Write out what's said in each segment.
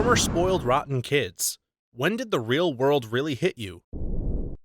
Former spoiled rotten kids. When did the real world really hit you?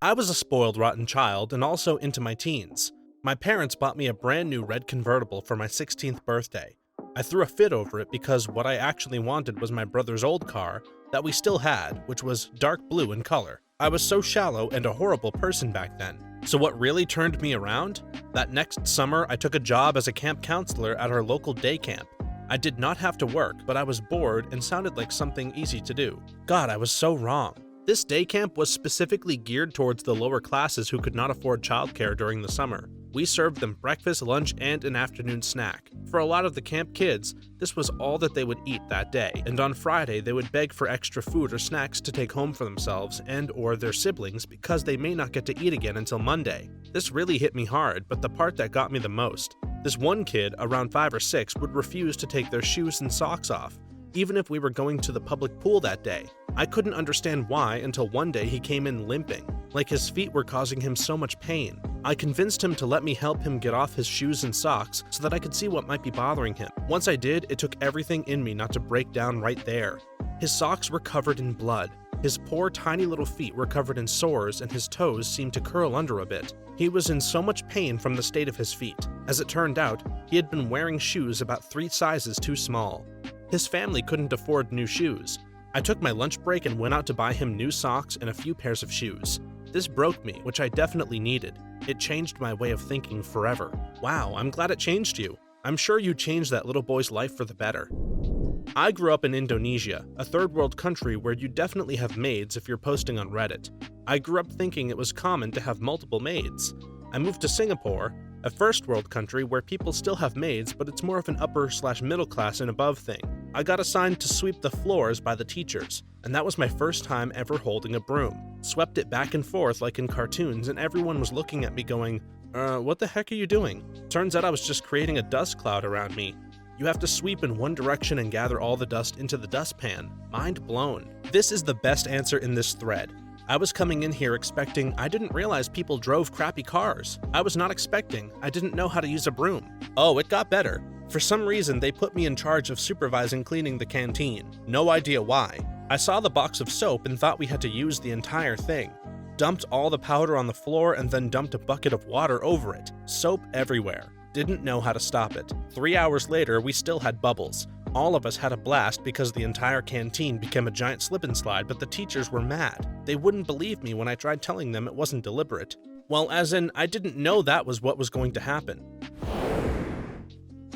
I was a spoiled rotten child and also into my teens. My parents bought me a brand new red convertible for my 16th birthday. I threw a fit over it because what I actually wanted was my brother's old car that we still had, which was dark blue in color. I was so shallow and a horrible person back then. So what really turned me around? That next summer, I took a job as a camp counselor at our local day camp. I did not have to work, but I was bored and sounded like something easy to do. God, I was so wrong. This day camp was specifically geared towards the lower classes who could not afford childcare during the summer. We served them breakfast, lunch, and an afternoon snack. For a lot of the camp kids, this was all that they would eat that day, and on Friday they would beg for extra food or snacks to take home for themselves and or their siblings because they may not get to eat again until Monday. This really hit me hard, but the part that got me the most. This one kid, around 5 or 6, would refuse to take their shoes and socks off, even if we were going to the public pool that day. I couldn't understand why until one day he came in limping, like his feet were causing him so much pain. I convinced him to let me help him get off his shoes and socks so that I could see what might be bothering him. Once I did, it took everything in me not to break down right there. His socks were covered in blood. His poor tiny little feet were covered in sores and his toes seemed to curl under a bit. He was in so much pain from the state of his feet. As it turned out, he had been wearing shoes about 3 sizes too small. His family couldn't afford new shoes. I took my lunch break and went out to buy him new socks and a few pairs of shoes. This broke me, which I definitely needed. It changed my way of thinking forever. Wow, I'm glad it changed you. I'm sure you changed that little boy's life for the better. I grew up in Indonesia, a third world country where you definitely have maids if you're posting on Reddit. I grew up thinking it was common to have multiple maids. I moved to Singapore, a first world country where people still have maids, but it's more of an upper/middle class and above thing. I got assigned to sweep the floors by the teachers, and that was my first time ever holding a broom. Swept it back and forth like in cartoons, and everyone was looking at me going, what the heck are you doing? Turns out I was just creating a dust cloud around me. You have to sweep in one direction and gather all the dust into the dustpan. Mind blown. This is the best answer in this thread. I was coming in here expecting I didn't realize people drove crappy cars. I was not expecting I didn't know how to use a broom. Oh, it got better. For some reason, they put me in charge of supervising cleaning the canteen. No idea why. I saw the box of soap and thought we had to use the entire thing. Dumped all the powder on the floor and then dumped a bucket of water over it. Soap everywhere. Didn't know how to stop it. 3 hours later, we still had bubbles. All of us had a blast because the entire canteen became a giant slip and slide, but the teachers were mad. They wouldn't believe me when I tried telling them it wasn't deliberate. Well, as in, I didn't know that was what was going to happen.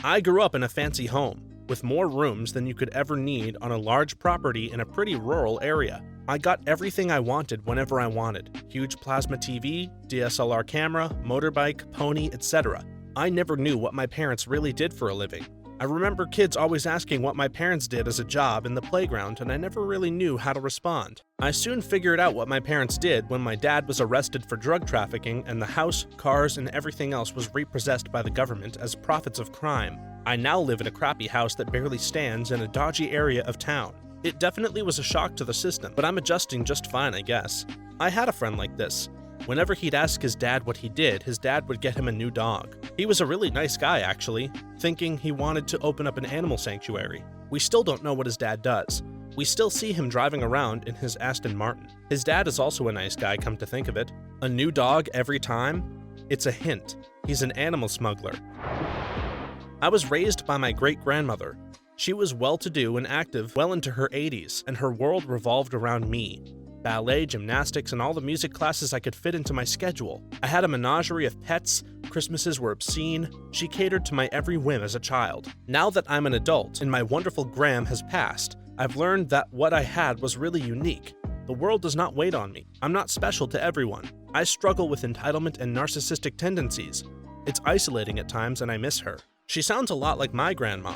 I grew up in a fancy home, with more rooms than you could ever need on a large property in a pretty rural area. I got everything I wanted whenever I wanted. Huge plasma TV, DSLR camera, motorbike, pony, etc. I never knew what my parents really did for a living. I remember kids always asking what my parents did as a job in the playground, and I never really knew how to respond. I soon figured out what my parents did when my dad was arrested for drug trafficking and the house, cars, and everything else was repossessed by the government as profits of crime. I now live in a crappy house that barely stands in a dodgy area of town. It definitely was a shock to the system, but I'm adjusting just fine, I guess. I had a friend like this. Whenever he'd ask his dad what he did, his dad would get him a new dog. He was a really nice guy, actually, thinking he wanted to open up an animal sanctuary. We still don't know what his dad does. We still see him driving around in his Aston Martin. His dad is also a nice guy, come to think of it. A new dog every time? It's a hint. He's an animal smuggler. I was raised by my great-grandmother. She was well-to-do and active well into her 80s, and her world revolved around me. Ballet, gymnastics, and all the music classes I could fit into my schedule. I had a menagerie of pets, Christmases were obscene, she catered to my every whim as a child. Now that I'm an adult and my wonderful Gram has passed, I've learned that what I had was really unique. The world does not wait on me. I'm not special to everyone. I struggle with entitlement and narcissistic tendencies. It's isolating at times and I miss her. She sounds a lot like my grandma.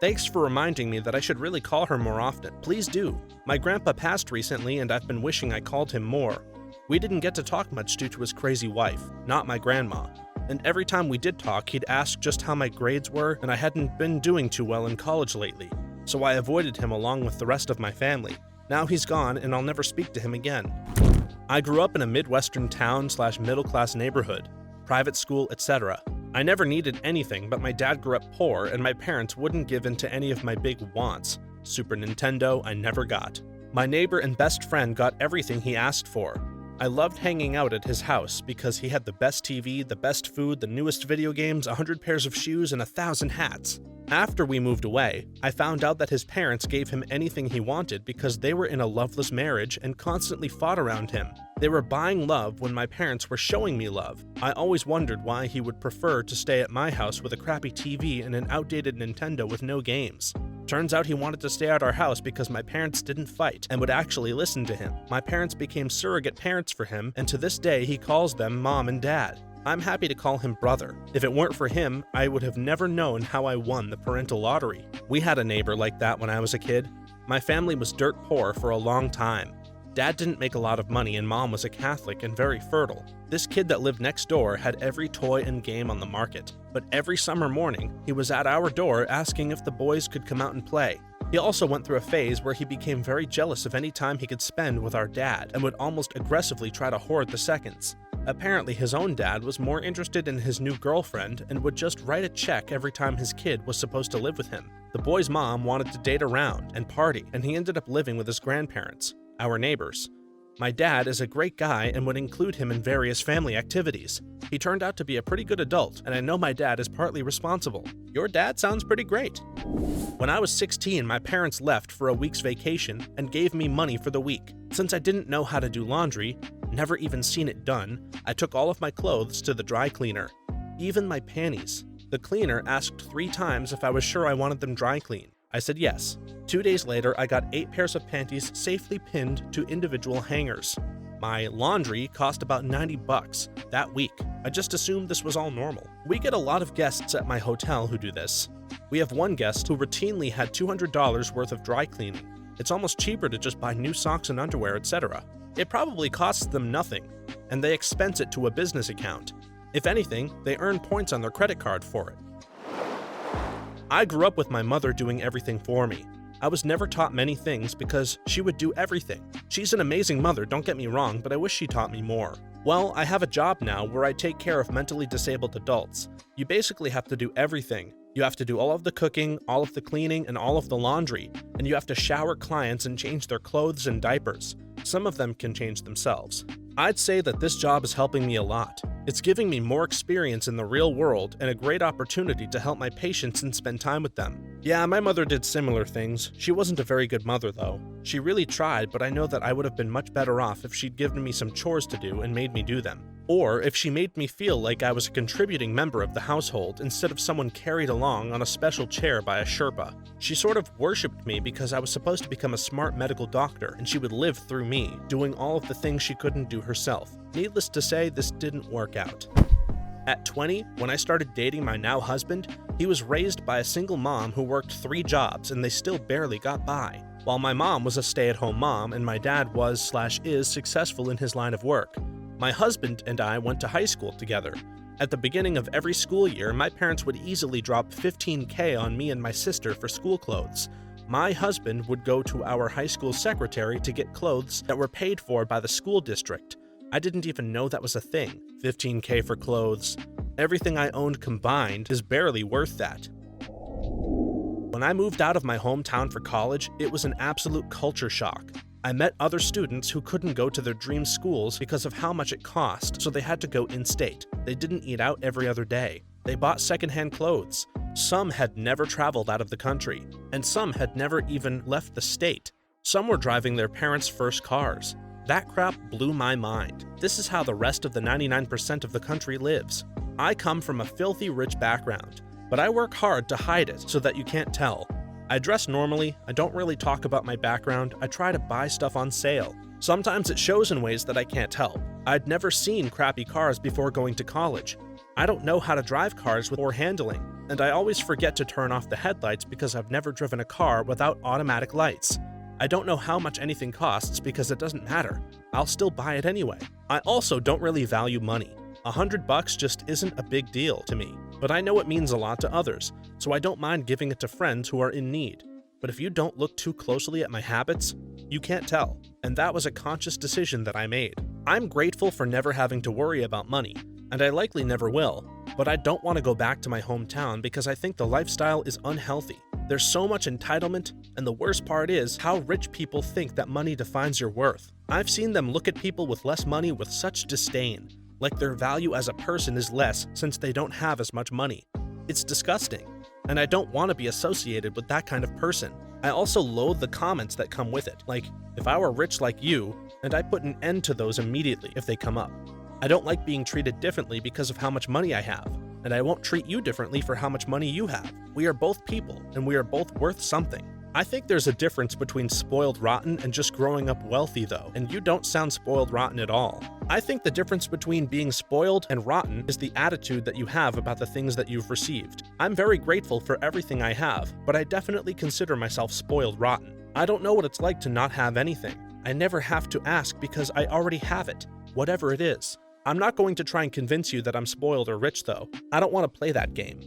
Thanks for reminding me that I should really call her more often. Please do. My grandpa passed recently and I've been wishing I called him more. We didn't get to talk much due to his crazy wife, not my grandma. And every time we did talk, he'd ask just how my grades were and I hadn't been doing too well in college lately. So I avoided him along with the rest of my family. Now he's gone and I'll never speak to him again. I grew up in a Midwestern town/middle-class neighborhood, private school, etc. I never needed anything, but my dad grew up poor and my parents wouldn't give in to any of my big wants. Super Nintendo I never got. My neighbor and best friend got everything he asked for. I loved hanging out at his house because he had the best TV, the best food, the newest video games, 100 pairs of shoes, and 1,000 hats. After we moved away, I found out that his parents gave him anything he wanted because they were in a loveless marriage and constantly fought around him. They were buying love when my parents were showing me love. I always wondered why he would prefer to stay at my house with a crappy TV and an outdated Nintendo with no games. Turns out he wanted to stay at our house because my parents didn't fight and would actually listen to him. My parents became surrogate parents for him, and to this day he calls them mom and dad. I'm happy to call him brother. If it weren't for him, I would have never known how I won the parental lottery. We had a neighbor like that when I was a kid. My family was dirt poor for a long time. Dad didn't make a lot of money and mom was a Catholic and very fertile. This kid that lived next door had every toy and game on the market, but every summer morning, he was at our door asking if the boys could come out and play. He also went through a phase where he became very jealous of any time he could spend with our dad and would almost aggressively try to hoard the seconds. Apparently, his own dad was more interested in his new girlfriend and would just write a check every time his kid was supposed to live with him. The boy's mom wanted to date around and party, and he ended up living with his grandparents, our neighbors. My dad is a great guy and would include him in various family activities. He turned out to be a pretty good adult, and I know my dad is partly responsible. Your dad sounds pretty great. When I was 16, my parents left for a week's vacation and gave me money for the week. Since I didn't know how to do laundry, never even seen it done, I took all of my clothes to the dry cleaner. Even my panties. The cleaner asked 3 times if I was sure I wanted them dry clean. I said yes. 2 days later, I got 8 pairs of panties safely pinned to individual hangers. My laundry cost about $90 that week. I just assumed this was all normal. We get a lot of guests at my hotel who do this. We have one guest who routinely had $200 worth of dry cleaning. It's almost cheaper to just buy new socks and underwear, etc. It probably costs them nothing, and they expense it to a business account. If anything, they earn points on their credit card for it. I grew up with my mother doing everything for me. I was never taught many things because she would do everything. She's an amazing mother, don't get me wrong, but I wish she taught me more. Well, I have a job now where I take care of mentally disabled adults. You basically have to do everything. You have to do all of the cooking, all of the cleaning, and all of the laundry, and you have to shower clients and change their clothes and diapers. Some of them can change themselves. I'd say that this job is helping me a lot. It's giving me more experience in the real world and a great opportunity to help my patients and spend time with them. Yeah, my mother did similar things. She wasn't a very good mother though. She really tried, but I know that I would have been much better off if she'd given me some chores to do and made me do them. Or if she made me feel like I was a contributing member of the household instead of someone carried along on a special chair by a Sherpa. She sort of worshipped me because I was supposed to become a smart medical doctor and she would live through me, doing all of the things she couldn't do herself. Needless to say, this didn't work out. At 20, when I started dating my now husband, he was raised by a single mom who worked 3 jobs and they still barely got by. While my mom was a stay-at-home mom and my dad was/is successful in his line of work. My husband and I went to high school together. At the beginning of every school year, my parents would easily drop $15,000 on me and my sister for school clothes. My husband would go to our high school secretary to get clothes that were paid for by the school district. I didn't even know that was a thing. $15,000 for clothes. Everything I owned combined is barely worth that. When I moved out of my hometown for college, it was an absolute culture shock. I met other students who couldn't go to their dream schools because of how much it cost, so they had to go in-state. They didn't eat out every other day. They bought secondhand clothes. Some had never traveled out of the country, and some had never even left the state. Some were driving their parents' first cars. That crap blew my mind. This is how the rest of the 99% of the country lives. I come from a filthy rich background, but I work hard to hide it so that you can't tell. I dress normally, I don't really talk about my background, I try to buy stuff on sale. Sometimes it shows in ways that I can't help. I'd never seen crappy cars before going to college. I don't know how to drive cars with poor handling, and I always forget to turn off the headlights because I've never driven a car without automatic lights. I don't know how much anything costs because it doesn't matter. I'll still buy it anyway. I also don't really value money. $100 just isn't a big deal to me, but I know it means a lot to others, so I don't mind giving it to friends who are in need. But if you don't look too closely at my habits, you can't tell, and that was a conscious decision that I made. I'm grateful for never having to worry about money, and I likely never will, but I don't want to go back to my hometown because I think the lifestyle is unhealthy. There's so much entitlement, and the worst part is how rich people think that money defines your worth. I've seen them look at people with less money with such disdain, like their value as a person is less since they don't have as much money. It's disgusting, and I don't want to be associated with that kind of person. I also loathe the comments that come with it, like, if I were rich like you, and I put an end to those immediately if they come up. I don't like being treated differently because of how much money I have, and I won't treat you differently for how much money you have. We are both people, and we are both worth something. I think there's a difference between spoiled rotten and just growing up wealthy though, and you don't sound spoiled rotten at all. I think the difference between being spoiled and rotten is the attitude that you have about the things that you've received. I'm very grateful for everything I have, but I definitely consider myself spoiled rotten. I don't know what it's like to not have anything. I never have to ask because I already have it, whatever it is. I'm not going to try and convince you that I'm spoiled or rich though. I don't want to play that game.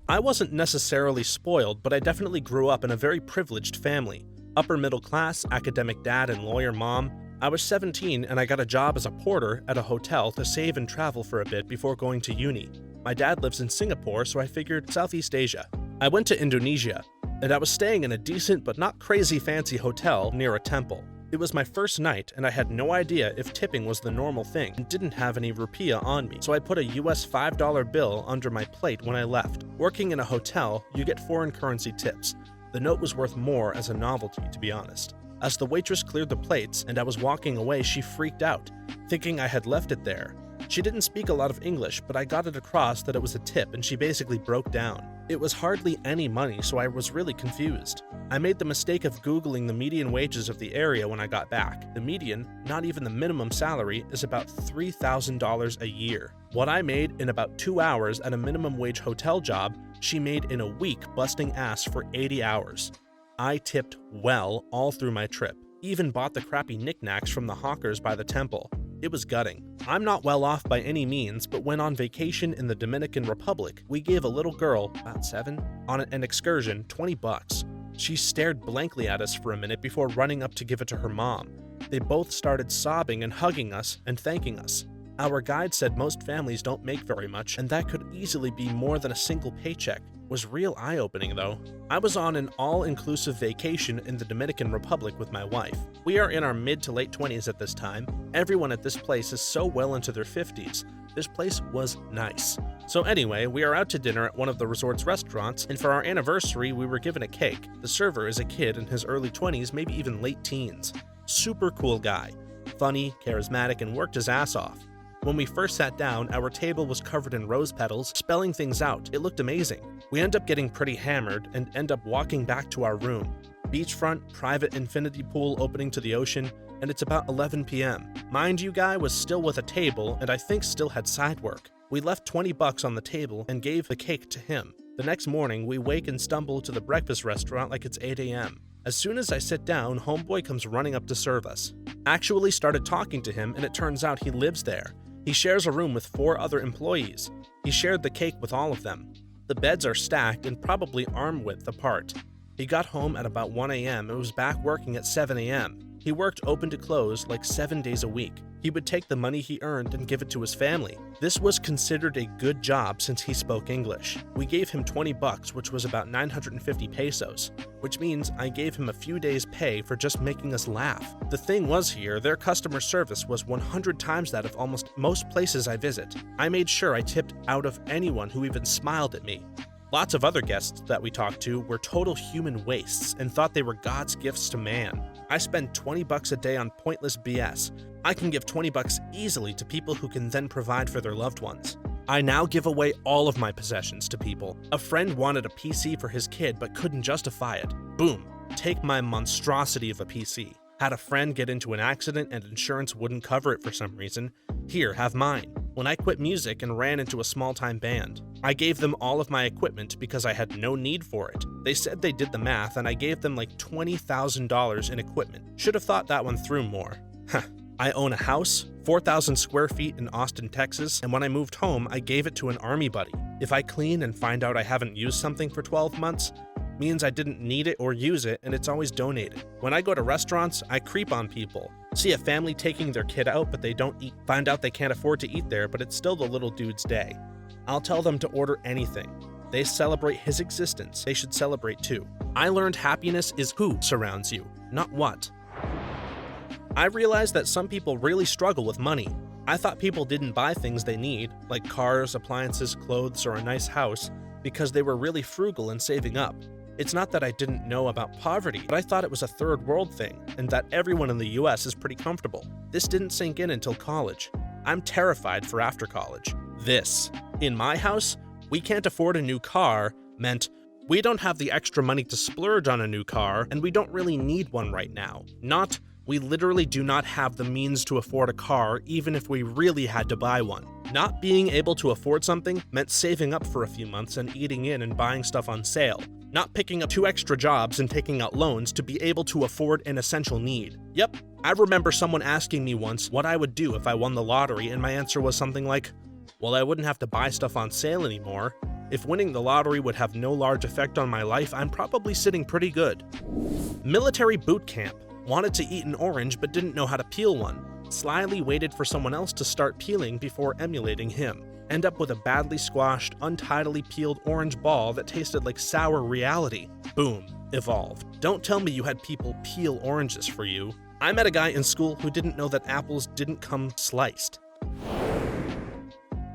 I wasn't necessarily spoiled, but I definitely grew up in a very privileged family. Upper middle class, academic dad and lawyer mom. I was 17 and I got a job as a porter at a hotel to save and travel for a bit before going to uni. My dad lives in Singapore, so I figured Southeast Asia. I went to Indonesia, and I was staying in a decent but not crazy fancy hotel near a temple. It was my first night, and I had no idea if tipping was the normal thing and didn't have any rupiah on me, so I put a US $5 bill under my plate when I left. Working in a hotel, you get foreign currency tips. The note was worth more as a novelty, to be honest. As the waitress cleared the plates and I was walking away, she freaked out, thinking I had left it there. She didn't speak a lot of English, but I got it across that it was a tip, and she basically broke down. It was hardly any money, so I was really confused. I made the mistake of Googling the median wages of the area when I got back. The median, not even the minimum salary, is about $3,000 a year. What I made in about 2 hours at a minimum wage hotel job, she made in a week busting ass for 80 hours. I tipped well all through my trip. Even bought the crappy knickknacks from the hawkers by the temple. It was gutting. I'm not well off by any means, but when on vacation in the Dominican Republic, we gave a little girl, about 7, on an excursion $20. She stared blankly at us for a minute before running up to give it to her mom. They both started sobbing and hugging us and thanking us. Our guide said most families don't make very much, and that could easily be more than a single paycheck. Was real eye-opening though. I was on an all-inclusive vacation in the Dominican Republic with my wife. We are in our mid to late 20s at this time. Everyone at this place is so well into their 50s. This place was nice. So anyway, we are out to dinner at one of the resort's restaurants, and for our anniversary we were given a cake. The server is a kid in his early 20s, maybe even late teens. Super cool guy. Funny, charismatic, and worked his ass off. When we first sat down, our table was covered in rose petals, spelling things out. It looked amazing. We end up getting pretty hammered and end up walking back to our room. Beachfront, private infinity pool opening to the ocean, and it's about 11 p.m. Mind you, guy was still with a table and I think still had side work. We left $20 on the table and gave the cake to him. The next morning, we wake and stumble to the breakfast restaurant like it's 8 a.m. As soon as I sit down, homeboy comes running up to serve us. Actually started talking to him, and it turns out he lives there. He shares a room with 4 other employees. He shared the cake with all of them. The beds are stacked and probably arm width apart. He got home at about 1 a.m. and was back working at 7 a.m. He worked open to close like 7 days a week. He would take the money he earned and give it to his family. This was considered a good job since he spoke English. We gave him $20, which was about 950 pesos, which means I gave him a few days' pay for just making us laugh. The thing was here, their customer service was 100 times that of almost most places I visit. I made sure I tipped out of anyone who even smiled at me. Lots of other guests that we talked to were total human wastes and thought they were God's gifts to man. I spend $20 a day on pointless BS. I can give $20 easily to people who can then provide for their loved ones. I now give away all of my possessions to people. A friend wanted a PC for his kid but couldn't justify it. Boom, take my monstrosity of a PC. Had a friend get into an accident and insurance wouldn't cover it for some reason. Here, have mine. When I quit music and ran into a small-time band, I gave them all of my equipment because I had no need for it. They said they did the math and I gave them like $20,000 in equipment. Should have thought that one through more. I own a house, 4,000 square feet in Austin, Texas, and when I moved home, I gave it to an army buddy. If I clean and find out I haven't used something for 12 months, means I didn't need it or use it, and it's always donated. When I go to restaurants, I creep on people. See a family taking their kid out, but they don't eat. Find out they can't afford to eat there, but it's still the little dude's day. I'll tell them to order anything. They celebrate his existence. They should celebrate too. I learned happiness is who surrounds you, not what. I realized that some people really struggle with money. I thought people didn't buy things they need, like cars, appliances, clothes, or a nice house, because they were really frugal and saving up. It's not that I didn't know about poverty, but I thought it was a third world thing, and that everyone in the US is pretty comfortable. This didn't sink in until college. I'm terrified for after college. This, in my house, we can't afford a new car, meant we don't have the extra money to splurge on a new car, and we don't really need one right now. Not, we literally do not have the means to afford a car even if we really had to buy one. Not being able to afford something meant saving up for a few months and eating in and buying stuff on sale. Not picking up 2 extra jobs and taking out loans to be able to afford an essential need. Yep, I remember someone asking me once what I would do if I won the lottery, and my answer was something like, well, I wouldn't have to buy stuff on sale anymore. If winning the lottery would have no large effect on my life, I'm probably sitting pretty good. Military boot camp. Wanted to eat an orange but didn't know how to peel one. Slyly waited for someone else to start peeling before emulating him. End up with a badly squashed, untidily peeled orange ball that tasted like sour reality. Boom. Evolved. Don't tell me you had people peel oranges for you. I met a guy in school who didn't know that apples didn't come sliced.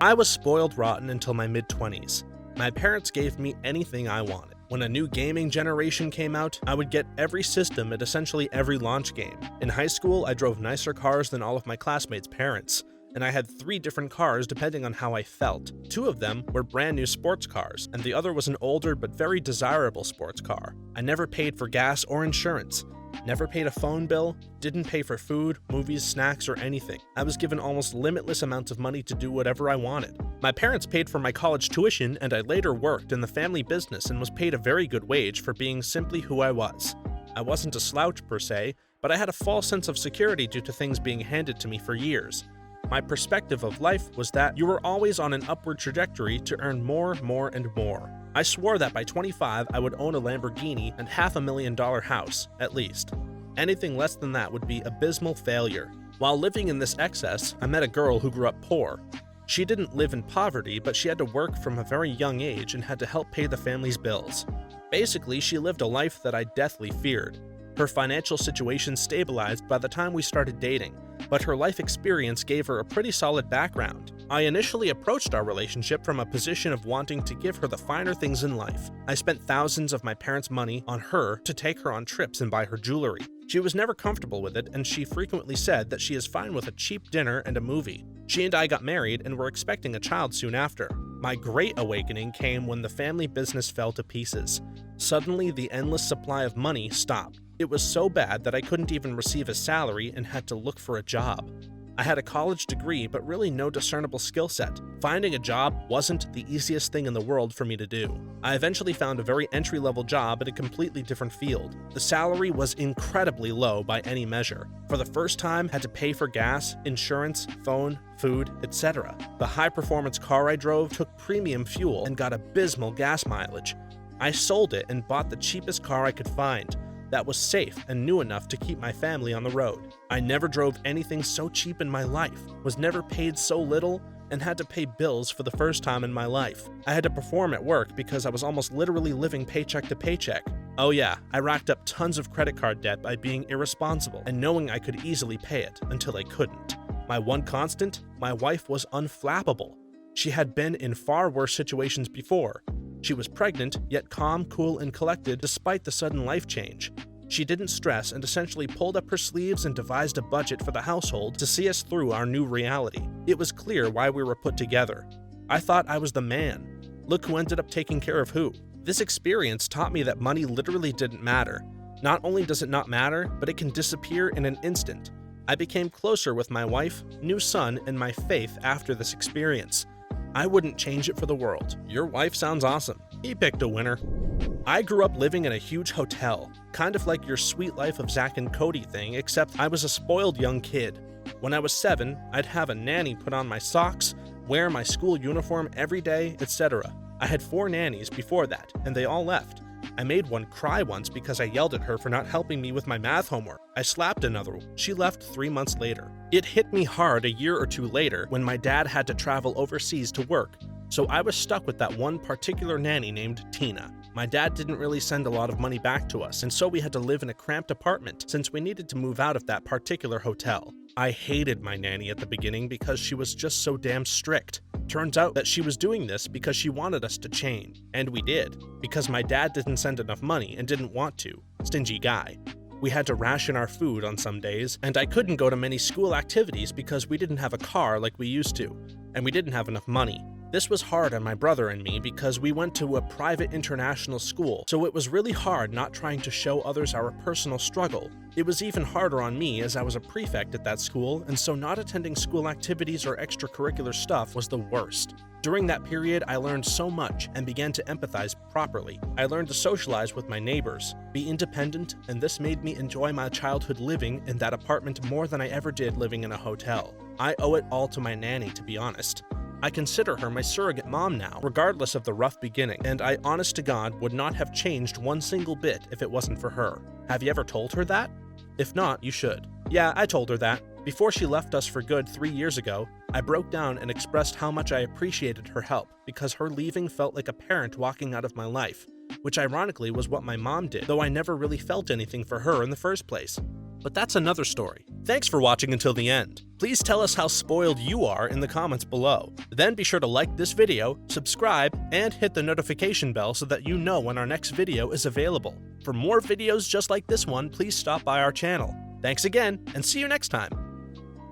I was spoiled rotten until my mid-20s. My parents gave me anything I wanted. When a new gaming generation came out, I would get every system at essentially every launch game. In high school, I drove nicer cars than all of my classmates' parents, and I had 3 different cars depending on how I felt. 2 of them were brand new sports cars, and the other was an older but very desirable sports car. I never paid for gas or insurance. Never paid a phone bill, didn't pay for food, movies, snacks, or anything. I was given almost limitless amounts of money to do whatever I wanted. My parents paid for my college tuition, and I later worked in the family business and was paid a very good wage for being simply who I was. I wasn't a slouch per se, but I had a false sense of security due to things being handed to me for years. My perspective of life was that you were always on an upward trajectory to earn more, and more. I swore that by 25 I would own a Lamborghini and $500,000 house, at least. Anything less than that would be abysmal failure. While living in this excess, I met a girl who grew up poor. She didn't live in poverty, but she had to work from a very young age and had to help pay the family's bills. Basically, she lived a life that I deathly feared. Her financial situation stabilized by the time we started dating, but her life experience gave her a pretty solid background. I initially approached our relationship from a position of wanting to give her the finer things in life. I spent thousands of my parents' money on her to take her on trips and buy her jewelry. She was never comfortable with it, and she frequently said that she is fine with a cheap dinner and a movie. She and I got married and were expecting a child soon after. My great awakening came when the family business fell to pieces. Suddenly, the endless supply of money stopped. It was so bad that I couldn't even receive a salary and had to look for a job. I had a college degree, but really no discernible skill set. Finding a job wasn't the easiest thing in the world for me to do. I eventually found a very entry-level job in a completely different field. The salary was incredibly low by any measure. For the first time, I had to pay for gas, insurance, phone, food, etc. The high-performance car I drove took premium fuel and got abysmal gas mileage. I sold it and bought the cheapest car I could find that was safe and new enough to keep my family on the road. I never drove anything so cheap in my life, was never paid so little, and had to pay bills for the first time in my life. I had to perform at work because I was almost literally living paycheck to paycheck. Oh yeah, I racked up tons of credit card debt by being irresponsible and knowing I could easily pay it until I couldn't. My one constant? My wife was unflappable. She had been in far worse situations before. She was pregnant, yet calm, cool, and collected despite the sudden life change. She didn't stress and essentially pulled up her sleeves and devised a budget for the household to see us through our new reality. It was clear why we were put together. I thought I was the man. Look who ended up taking care of who. This experience taught me that money literally didn't matter. Not only does it not matter, but it can disappear in an instant. I became closer with my wife, new son, and my faith after this experience. I wouldn't change it for the world. Your wife sounds awesome. He picked a winner. I grew up living in a huge hotel, kind of like your Sweet Life of Zack and Cody thing, except I was a spoiled young kid. When I was 7, I'd have a nanny put on my socks, wear my school uniform every day, etc. I had 4 nannies before that, and they all left. I made one cry once because I yelled at her for not helping me with my math homework. I slapped another one. She left 3 months later. It hit me hard a year or 2 later when my dad had to travel overseas to work. So I was stuck with that one particular nanny named Tina. My dad didn't really send a lot of money back to us, and so we had to live in a cramped apartment since we needed to move out of that particular hotel. I hated my nanny at the beginning because she was just so damn strict. Turns out that she was doing this because she wanted us to change, and we did, because my dad didn't send enough money and didn't want to. Stingy guy. We had to ration our food on some days, and I couldn't go to many school activities because we didn't have a car like we used to, and we didn't have enough money. This was hard on my brother and me because we went to a private international school, so it was really hard not trying to show others our personal struggle. It was even harder on me as I was a prefect at that school, and so not attending school activities or extracurricular stuff was the worst. During that period, I learned so much and began to empathize properly. I learned to socialize with my neighbors, be independent, and this made me enjoy my childhood living in that apartment more than I ever did living in a hotel. I owe it all to my nanny, to be honest. I consider her my surrogate mom now, regardless of the rough beginning, and I honest to God would not have changed one single bit if it wasn't for her. Have you ever told her that? If not, you should. Yeah, I told her that. Before she left us for good 3 years ago, I broke down and expressed how much I appreciated her help because her leaving felt like a parent walking out of my life, which ironically was what my mom did, though I never really felt anything for her in the first place. But that's another story. Thanks for watching until the end. Please tell us how spoiled you are in the comments below. Then be sure to like this video, subscribe, and hit the notification bell so that you know when our next video is available. For more videos just like this one, please stop by our channel. Thanks again, and see you next time.